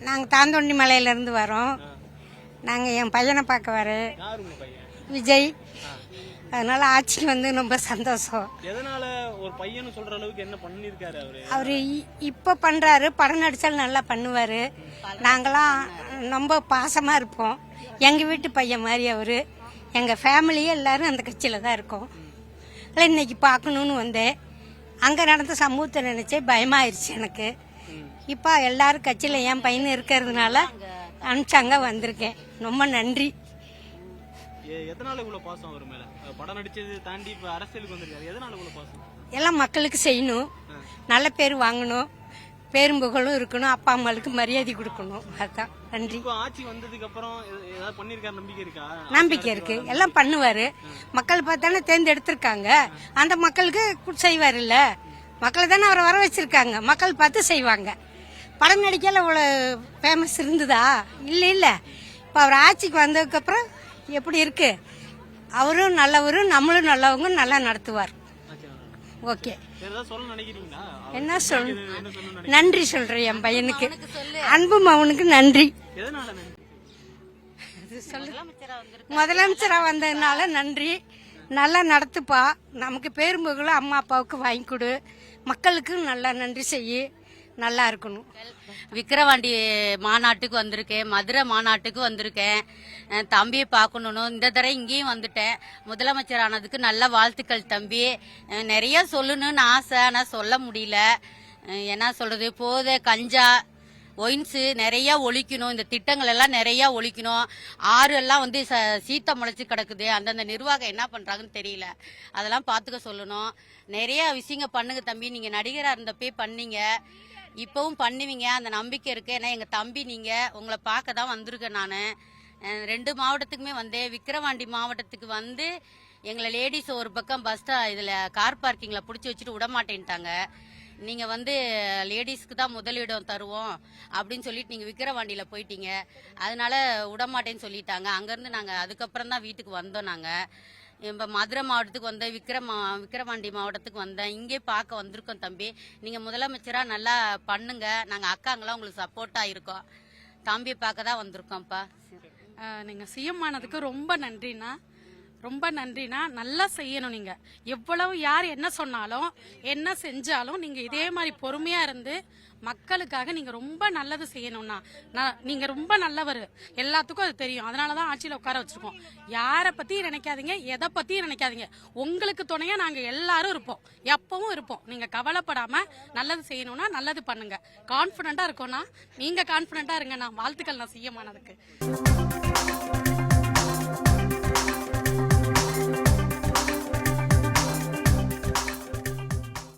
நாங்கள் தாந்தோண்டி மலையிலேருந்து வரோம். நாங்கள் என் பையனை பார்க்க வரேன், விஜய். அதனால ஆட்சிக்கு வந்து ரொம்ப சந்தோஷம். எதனால ஒரு பையன் சொல்ற அளவுக்கு என்ன பண்ணிருக்காரு அவரு? அவரு இப்ப பண்றாரு, படம் நடிச்சாலும் நல்லா பண்ணுவாரு. நாங்களாம் ரொம்ப பாசமா இருப்போம். எங்க வீட்டு பையன் மாதிரி அவரு. எங்க ஃபேமிலியே எல்லாரும் அந்த கட்சியில தான் இருக்கோம். இன்னைக்கு பார்க்கணும்னு வந்தேன். அங்க நடந்த சமூகத்தை நினைச்சே பயமாயிருச்சு எனக்கு. இப்ப எல்லாரும் கட்சியில என் பையன் இருக்கிறதுனால அனுப்பிச்சாங்க, வந்திருக்கேன். ரொம்ப நன்றி. எதனால இவ்வளவு பாசம் அவர் மேல? படம் நடிச்சது தாண்டி இப்ப அரசியலுக்கு வந்திருக்காரு, எதனால இவ்வளவு பாசம்? எல்லாம் மக்களுக்கு செய்யணும், நல்ல பேர் வாங்கணும், பேரும் புகழும் இருக்கணும், அப்பா அம்மாவுக்கு மரியாதை கொடுக்கணும். அதுதான். நன்றி. ஆட்சி வந்ததுக்கு அப்புறம் ஏதாவது பண்ணிருக்காரு நம்பிக்கை இருக்கா? நம்பிக்கை இருக்கு, எல்லாம் பண்ணுவாரு. மக்கள் பார்த்தானே தேர்ந்தெடுத்திருக்காங்க, அந்த மக்களுக்கு செய்வார். இல்ல மக்கள் தானே அவரை வர வச்சிருக்காங்க, மக்கள் பார்த்து செய்வாங்க. படம் நடிக்கல இவ்வளவு ஃபேமஸ் இருந்ததா? இல்ல இல்ல. இப்ப அவர் ஆட்சிக்கு வந்ததுக்கு அப்புறம் எப்படி இருக்கு? அவரும் நல்லவரும், நம்மளும் நல்லவங்க, நல்லா நடத்துவார். ஓகே. என்ன சொல், நன்றி சொல்றேன் என் பையனுக்கு, அன்பும் அவனுக்கு நன்றி. முதலமைச்சரா வந்ததுனால நன்றி. நல்லா நடத்துப்பா, நமக்கு பேரும் புகழும் அம்மா அப்பாவுக்கு வாங்கி கொடு, மக்களுக்கு நல்லா நன்றி செய்யு, நல்லா இருக்கணும். விக்கிரவாண்டி மாநாட்டுக்கு வந்திருக்கேன், மதுரை மாநாட்டுக்கு வந்திருக்கேன். தம்பியை பார்க்கணும். இந்த தடவை இங்கேயும் வந்துட்டேன். முதலமைச்சர் ஆனதுக்கு நல்ல வாழ்த்துக்கள் தம்பி. நிறைய சொல்லணும்னு ஆசை, ஆனால் சொல்ல முடியல. என்ன சொல்றது, போதை கஞ்சா ஒயின்ஸு நிறைய ஒழிக்கணும், இந்த திட்டங்கள் எல்லாம் நிறைய ஒழிக்கணும். ஆறு எல்லாம் வந்து சீத்த முளைச்சு கிடக்குது, அந்தந்த நிர்வாகம் என்ன பண்றாங்கன்னு தெரியல, அதெல்லாம் பார்த்துக்க சொல்லணும். நிறைய விஷயங்க பண்ணுங்க தம்பி. நீங்க நடிகராக இருந்தப்பே பண்ணீங்க, இப்பவும் பண்ணுவீங்க, அந்த நம்பிக்கை இருக்கு. ஏன்னா எங்க தம்பி, நீங்க உங்களை பார்க்க தான் வந்திருக்கேன். நான் 2 மாவட்டத்துக்குமே வந்தேன். விக்கிரவாண்டி மாவட்டத்துக்கு வந்து எங்களை லேடிஸ் ஒரு பக்கம் இதில் கார் பார்க்கிங்கில் பிடிச்சி வச்சுட்டு விடமாட்டேன்ட்டாங்க. நீங்கள் வந்து லேடிஸ்க்கு தான் முதலிடம் தருவோம் அப்படின்னு சொல்லிட்டு நீங்கள் விக்கிரவாண்டியில் போயிட்டீங்க, அதனால விடமாட்டேன்னு சொல்லிட்டாங்க. அங்கேருந்து நாங்கள் அதுக்கப்புறம் தான் வீட்டுக்கு வந்தோம். நாங்கள் இப்போ மதுரை மாவட்டத்துக்கு வந்தேன், விக்கிரவாண்டி மாவட்டத்துக்கு வந்தேன். இங்கே பார்க்க வந்திருக்கோம் தம்பி. நீங்கள் முதலமைச்சராக நல்லா பண்ணுங்க, நாங்கள் அக்காங்களாம் உங்களுக்கு சப்போர்ட்டாக இருக்கோம். தம்பியை பார்க்க தான் வந்திருக்கோம்ப்பா. நீங்கள் சிஎம் ஆனதுக்கு ரொம்ப நன்றிண்ணா, ரொம்ப நன்றிண்ணா. நல்லா செய்யணும். நீங்கள் எவ்வளவு யார் என்ன சொன்னாலும் என்ன செஞ்சாலும் நீங்கள் இதே மாதிரி பொறுமையாக இருந்து மக்களுக்காக நீங்கள் ரொம்ப நல்லது செய்யணும்னா. நீங்கள் ரொம்ப நல்லவர், எல்லாத்துக்கும் அது தெரியும். அதனால தான் ஆட்சியில் உட்கார வச்சிருக்கோம். யாரை பற்றியும் நினைக்காதீங்க, எதை பற்றியும் நினைக்காதீங்க. உங்களுக்கு துணையாக நாங்கள் எல்லாரும் இருப்போம், எப்பவும் இருப்போம். நீங்கள் கவலைப்படாமல் நல்லது செய்யணும்னா நல்லது பண்ணுங்க. கான்ஃபிடென்ட்டாக இருக்கோம்னா நீங்கள் கான்ஃபிடென்ட்டாக இருங்கண்ணா. வாழ்த்துக்கள் நான் சிஎம் ஆனதுக்கு.